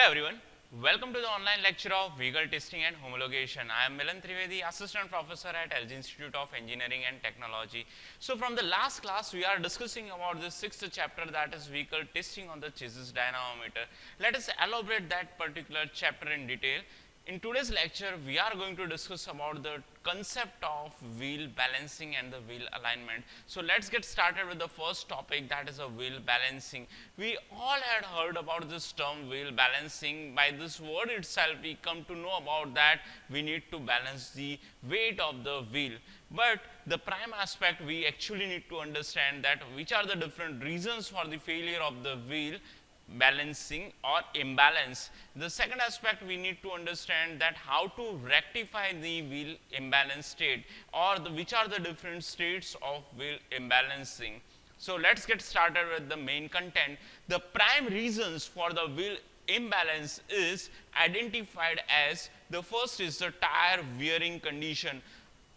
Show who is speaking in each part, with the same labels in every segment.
Speaker 1: Hello everyone, welcome to the online lecture of Vehicle Testing and Homologation. I am Milan Trivedi, Assistant Professor at LJIET Institute of Engineering and Technology. So from the last class, we are discussing about the 6th chapter, that is Vehicle Testing on the Chassis Dynamometer. Let us elaborate that particular chapter in detail. In today's lecture, we are going to discuss about the concept of wheel balancing and the wheel alignment. So let's get started with the first topic, that is a wheel balancing. We all had heard about this term wheel balancing. By this word itself, we come to know about that we need to balance the weight of the wheel. But the prime aspect, we actually need to understand that which are the different reasons for the failure of the wheel balancing or imbalance. The second aspect, we need to understand that how to rectify the wheel imbalance state, or which are the different states of wheel imbalancing. So let's get started with the main content. The prime reasons for the wheel imbalance is identified as, the first is the tire wearing condition.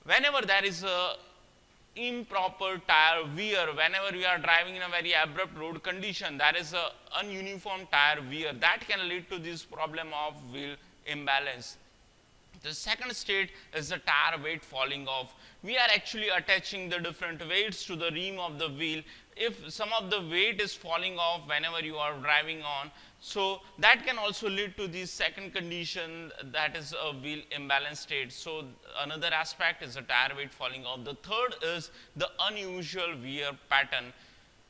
Speaker 1: Whenever there is a improper tire wear, whenever we are driving in a very abrupt road condition, there is a ununiform tire wear, that can lead to this problem of wheel imbalance. The second state is the tire weight falling off. We are actually attaching the different weights to the rim of the wheel. If some of the weight is falling off whenever you are driving on, so that can also lead to the second condition, that is a wheel imbalance state. So another aspect is the tire weight falling off. The third is the unusual wear pattern.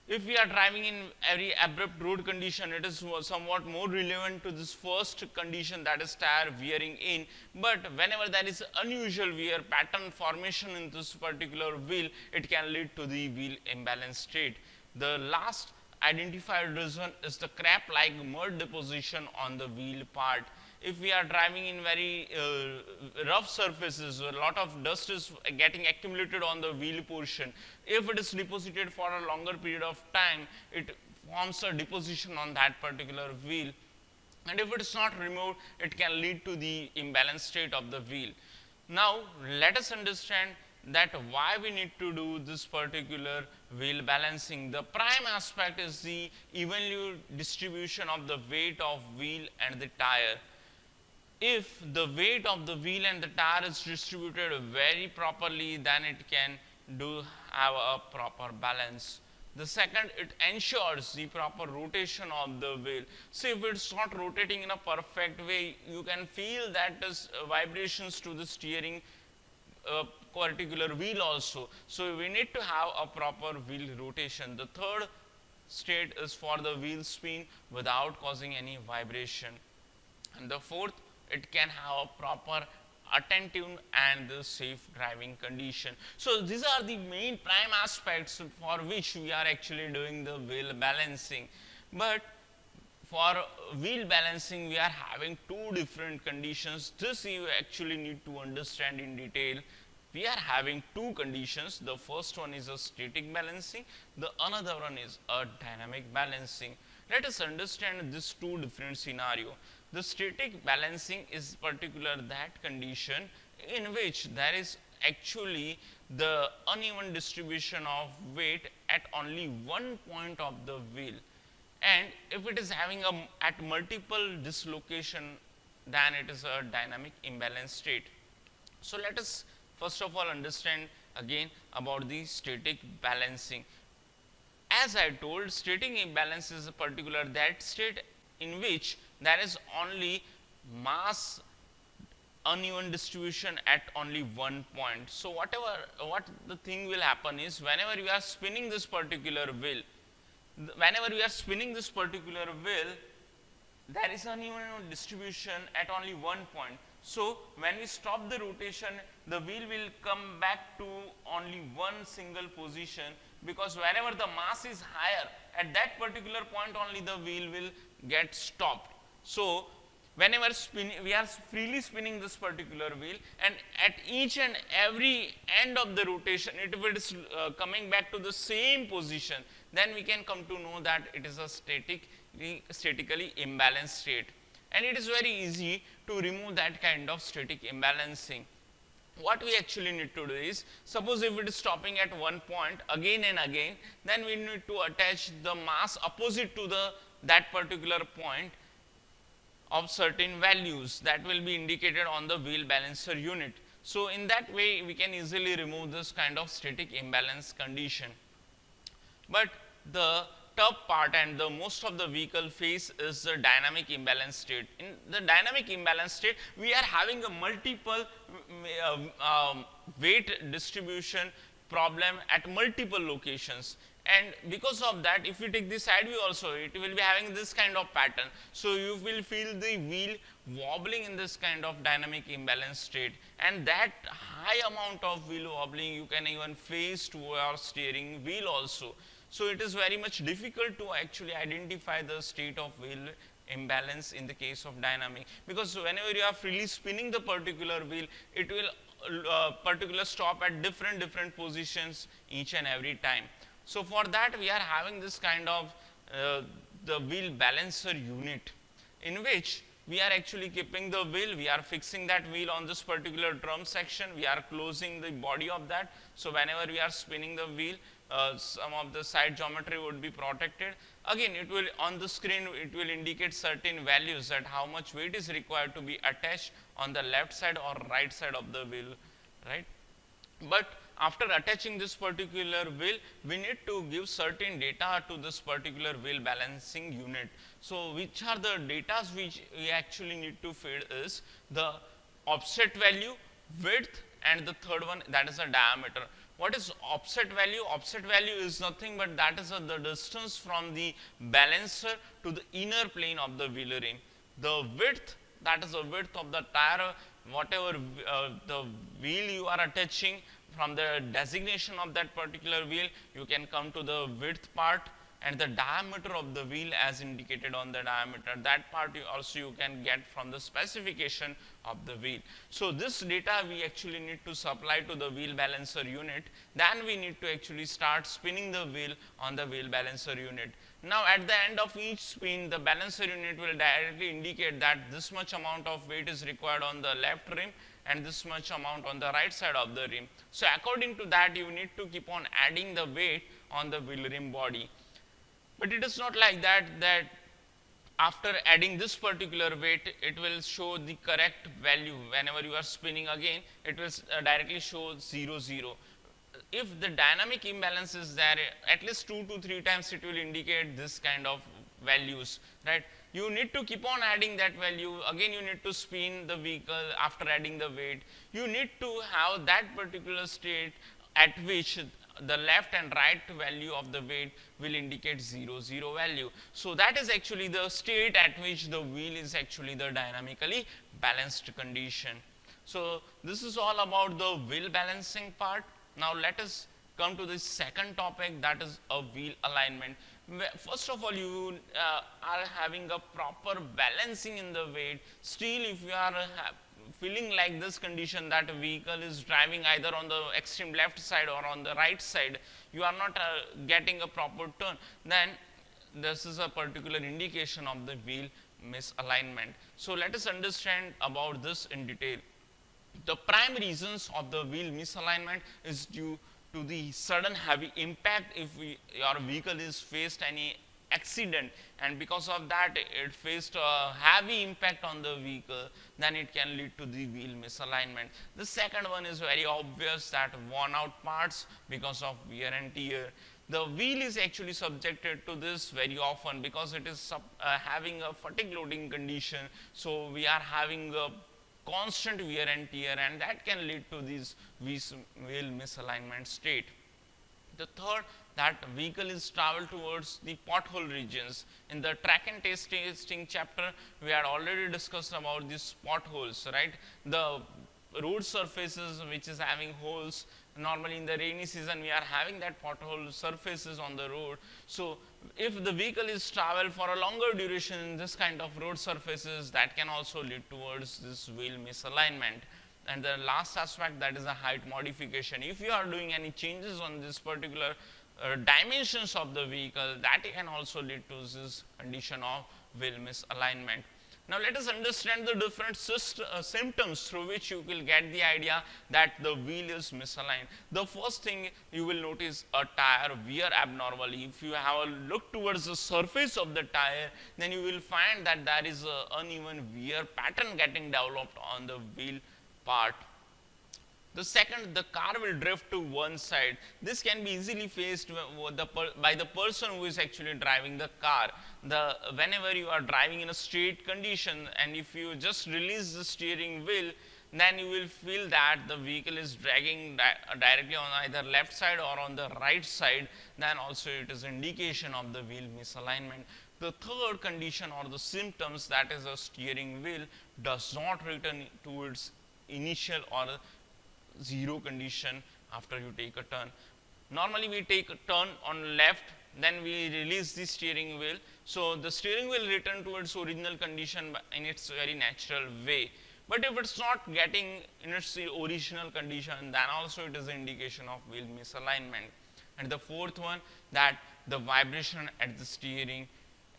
Speaker 1: If we are driving in very abrupt road condition, it is somewhat more relevant to this first condition, that is tire wearing in. But whenever there is unusual wear pattern formation in this particular wheel, it can lead to the wheel imbalance state. The last identified reason is the crap-like mud deposition on the wheel part. If we are driving in very rough surfaces, a lot of dust is getting accumulated on the wheel portion. If it is deposited for a longer period of time, it forms a deposition on that particular wheel. And if it is not removed, it can lead to the imbalance state of the wheel. Now, let us understand that why we need to do this particular wheel balancing. The prime aspect is the evenly distribution of the weight of wheel and the tire. If the weight of the wheel and the tire is distributed very properly, then it can have a proper balance. The second, it ensures the proper rotation of the wheel. So if it's not rotating in a perfect way, you can feel that there's vibrations to the steering particular wheel also. So we need to have a proper wheel rotation. The third state is for the wheel spin without causing any vibration. And the fourth, it can have a proper attentive and the safe driving condition. So these are the main prime aspects for which we are actually doing the wheel balancing. But for wheel balancing, we are having two different conditions. This you actually need to understand in detail. We are having two conditions. The first one is a static balancing. The another one is a dynamic balancing. Let us understand these two different scenarios. The static balancing is particular that condition in which there is actually the uneven distribution of weight at only one point of the wheel. And if it is having at multiple dislocation, then it is a dynamic imbalance state. So let us first of all understand again about the static balancing. As I told, static imbalance is a particular that state in which there is only mass uneven distribution at only one point. So what the thing will happen is, whenever you are spinning this particular wheel, there is uneven distribution at only one point. So when we stop the rotation, the wheel will come back to only one single position, because wherever the mass is higher, at that particular point only the wheel will get stopped. So whenever we are freely spinning this particular wheel, and at each and every end of the rotation, if it is coming back to the same position, then we can come to know that it is a statically imbalanced state. And it is very easy to remove that kind of static imbalancing. What we actually need to do is, suppose if it is stopping at one point again and again, then we need to attach the mass opposite to that particular point of certain values that will be indicated on the wheel balancer unit. So in that way we can easily remove this kind of static imbalance condition. But the tough part and the most of the vehicle face is the dynamic imbalance state. In the dynamic imbalance state, we are having a multiple weight distribution problem at multiple locations. And because of that, if you take the side view also, it will be having this kind of pattern. So you will feel the wheel wobbling in this kind of dynamic imbalance state, and that high amount of wheel wobbling you can even face to your steering wheel also. So it is very much difficult to actually identify the state of wheel imbalance in the case of dynamic, because whenever you are freely spinning the particular wheel, it will particular stop at different positions each and every time. So for that we are having this kind of the wheel balancer unit, in which we are actually keeping the wheel, we are fixing that wheel on this particular drum section, we are closing the body of that. So whenever we are spinning the wheel, some of the side geometry would be protected. Again, it will on the screen, it will indicate certain values that how much weight is required to be attached on the left side or right side of the wheel, right? But after attaching this particular wheel, we need to give certain data to this particular wheel balancing unit. So which are the data which we actually need to feed is the offset value, width, and the third one, that is the diameter. What is offset value? Offset value is nothing but that is the distance from the balancer to the inner plane of the wheel rim. The width, that is the width of the tire, whatever the wheel you are attaching, from the designation of that particular wheel, you can come to the width part, and the diameter of the wheel as indicated on the diameter. That part you can get from the specification of the wheel. So this data we actually need to supply to the wheel balancer unit. Then we need to actually start spinning the wheel on the wheel balancer unit. Now at the end of each spin, the balancer unit will directly indicate that this much amount of weight is required on the left rim and this much amount on the right side of the rim. So according to that, you need to keep on adding the weight on the wheel rim body. But it is not like that, that after adding this particular weight, it will show the correct value. Whenever you are spinning again, it will directly show 0, 0. If the dynamic imbalance is there, at least 2 to 3 times it will indicate this kind of values, right? You need to keep on adding that value. Again, you need to spin the vehicle after adding the weight. You need to have that particular state at which the left and right value of the weight will indicate 0, 0 value. So that is actually the state at which the wheel is actually the dynamically balanced condition. So this is all about the wheel balancing part. Now let us come to the second topic, that is a wheel alignment. First of all, you are having a proper balancing in the weight. Still, if you are feeling like this condition that a vehicle is driving either on the extreme left side or on the right side, you are not getting a proper turn, then this is a particular indication of the wheel misalignment. So let us understand about this in detail. The prime reasons of the wheel misalignment is due to the sudden heavy impact. If your vehicle is faced any accident and because of that it faced a heavy impact on the vehicle, then it can lead to the wheel misalignment. The second one is very obvious, that worn out parts because of wear and tear. The wheel is actually subjected to this very often because it is having a fatigue loading condition. So we are having a constant wear and tear, and that can lead to this wheel misalignment state. The third, that vehicle is traveled towards the pothole regions. In the track and testing chapter, we had already discussed about these potholes, right? The road surfaces which is having holes. Normally in the rainy season, we are having that pothole surfaces on the road. So if the vehicle is traveled for a longer duration in this kind of road surfaces, that can also lead towards this wheel misalignment. And the last aspect, that is a height modification. If you are doing any changes on this particular dimensions of the vehicle, that can also lead to this condition of wheel misalignment. Now let us understand the different symptoms through which you will get the idea that the wheel is misaligned. The first thing you will notice a tire wear abnormally. If you have a look towards the surface of the tire, then you will find that there is an uneven wear pattern getting developed on the wheel part. The second, the car will drift to one side. This can be easily faced by the person who is actually driving the car. Whenever you are driving in a straight condition, and if you just release the steering wheel, then you will feel that the vehicle is dragging directly on either left side or on the right side. Then also it is indication of the wheel misalignment. The third condition or the symptoms, that is a steering wheel does not return to its initial or zero condition after you take a turn. Normally we take a turn on left, then we release the steering wheel. So the steering wheel return to its original condition in its very natural way. But if it's not getting in its original condition, then also it is an indication of wheel misalignment. And the fourth one, that the vibration at the steering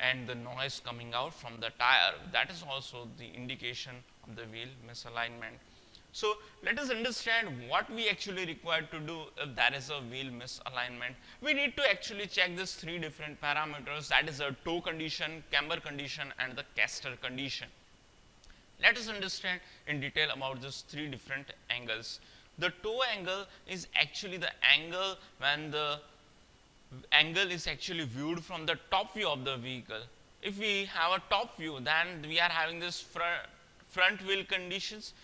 Speaker 1: and the noise coming out from the tire, that is also the indication of the wheel misalignment. So let us understand what we actually require to do if there is a wheel misalignment. We need to actually check these three different parameters, that is a toe condition, camber condition, and the caster condition. Let us understand in detail about these three different angles. The toe angle is actually the angle when the angle is actually viewed from the top view of the vehicle. If we have a top view, then we are having this front wheel conditions.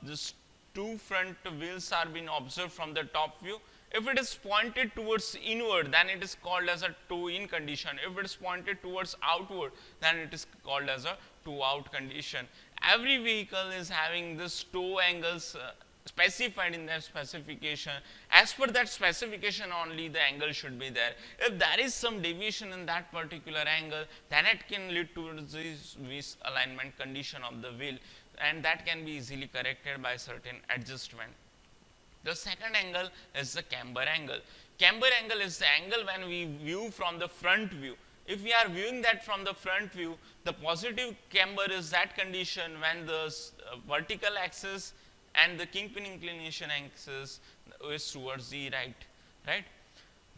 Speaker 1: These two front wheels are being observed from the top view. If it is pointed towards inward, then it is called as a toe in condition. If it is pointed towards outward, then it is called as a toe out condition. Every vehicle is having this toe angles specified in their specification. As per that specification only, the angle should be there. If there is some deviation in that particular angle, then it can lead to this misalignment condition of the wheel, and that can be easily corrected by certain adjustment. The second angle is the camber angle. Camber angle is the angle when we view from the front view. If we are viewing that from the front view, the positive camber is that condition when the vertical axis and the kingpin inclination axis is towards the right?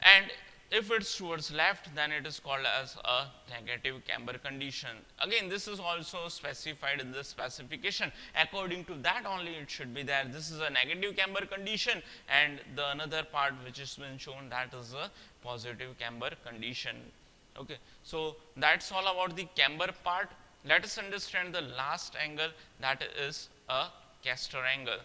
Speaker 1: And if it's towards left, then it is called as a negative camber condition. Again, this is also specified in the specification. According to that only it should be there. This is a negative camber condition, and the another part which has been shown, that is a positive camber condition. Okay, so that's all about the camber part. Let us understand the last angle, that is a caster angle.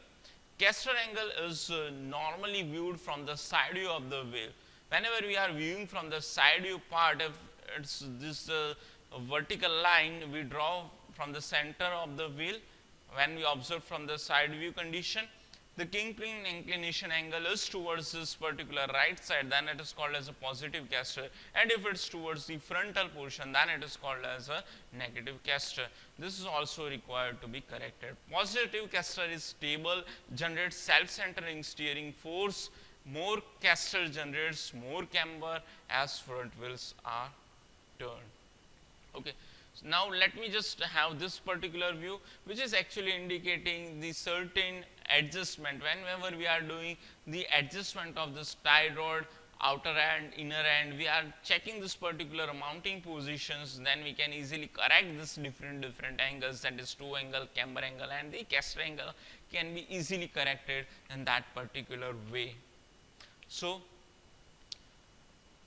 Speaker 1: Caster angle is normally viewed from the side view of the wheel. Whenever we are viewing from the side view part, if it's this vertical line we draw from the center of the wheel, when we observe from the side view condition, the kingpin inclination angle is towards this particular right side, then it is called as a positive caster. And if it's towards the frontal portion, then it is called as a negative caster. This is also required to be corrected. Positive caster is stable, generates self-centering steering force. More caster generates more camber as front wheels are turned. Okay. So now let me just have this particular view, which is actually indicating the certain adjustment. Whenever we are doing the adjustment of this tie rod, outer end, inner end, we are checking this particular mounting positions, then we can easily correct this different angles, that is toe angle, camber angle, and the caster angle can be easily corrected in that particular way. So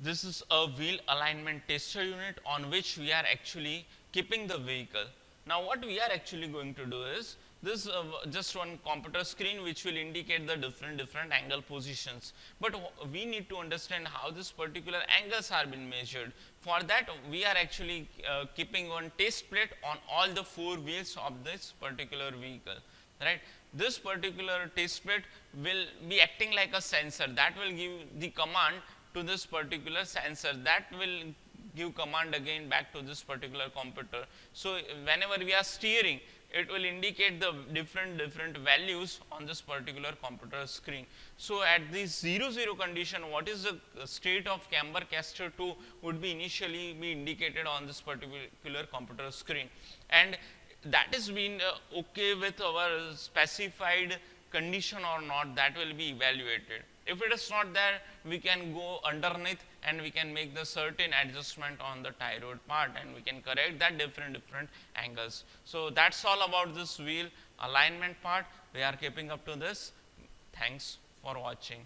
Speaker 1: this is a wheel alignment tester unit on which we are actually keeping the vehicle. Now what we are actually going to do is, this just one computer screen which will indicate the different angle positions. But we need to understand how this particular angles are being measured. For that we are actually keeping one test plate on all the four wheels of this particular vehicle. Right? This particular test plate will be acting like a sensor that will give the command to this particular sensor, that will give command again back to this particular computer. So whenever we are steering, it will indicate the different values on this particular computer screen. So at this 0 0 condition, what is the state of camber caster 2 would be initially be indicated on this particular computer screen, and that is been okay with our specified condition or not, that will be evaluated. If it is not there, we can go underneath and we can make the certain adjustment on the tie rod part, and we can correct that different angles. So that's all about this wheel alignment part. We are keeping up to this. Thanks for watching.